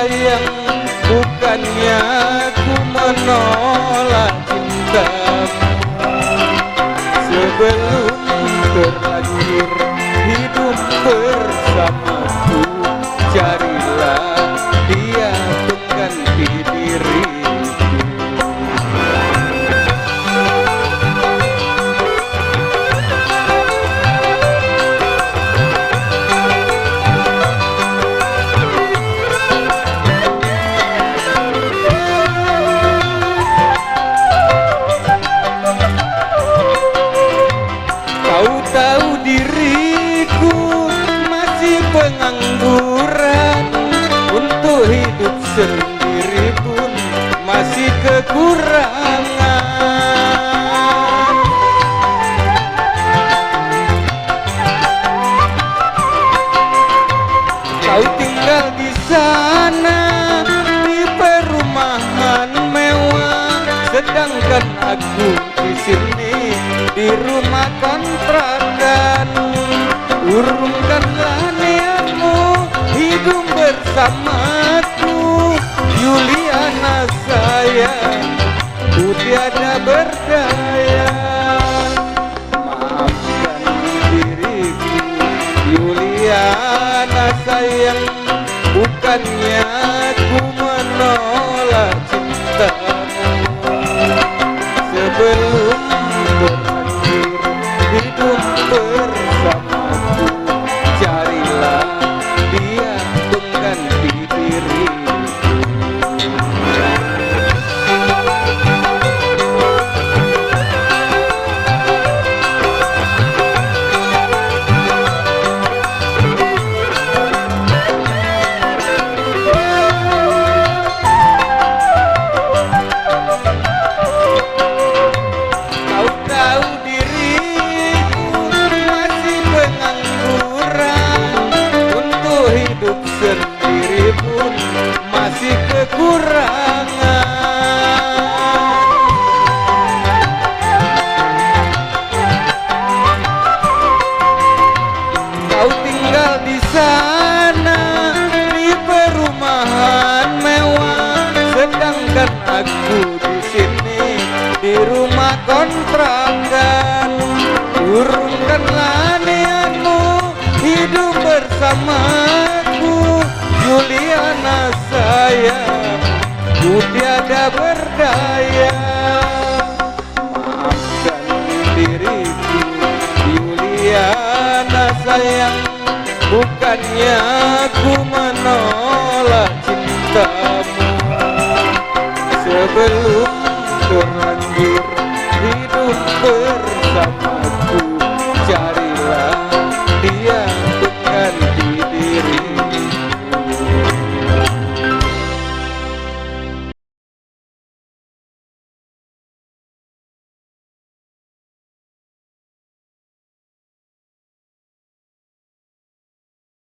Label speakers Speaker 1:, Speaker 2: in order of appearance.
Speaker 1: sayang, bukannya ku menolak cintamu. Sebelum terlanjur hidup bersamaku, carilah dia pengganti diriku. Tahu diriku masih pengangguran, untuk hidup sendiri pun masih kekurangan. Kau tinggal di sana di perumahan mewah, sedangkan aku di sini di rumah kontrakan. Urungkanlah niatmu hidup bersamaku, Yuliana sayang, ku tiada berdaya. Maafkan diriku, Yuliana sayang, bukannya ku menolak cintamu. Sebelum berlanjur hidup bersamaku, carilah dia pengganti diriku. Sendiri pun masih kekurangan. Kau tinggal di sana di perumahan mewah, sedangkan aku di sini di rumah kontrakan. Urungkanlah niatmu hidup bersamaku, Yuliana sayang, ku tiada berdaya. Maafkan diriku, Yuliana sayang, bukannya ku menolak cintamu. Sebelum terlanjur hidup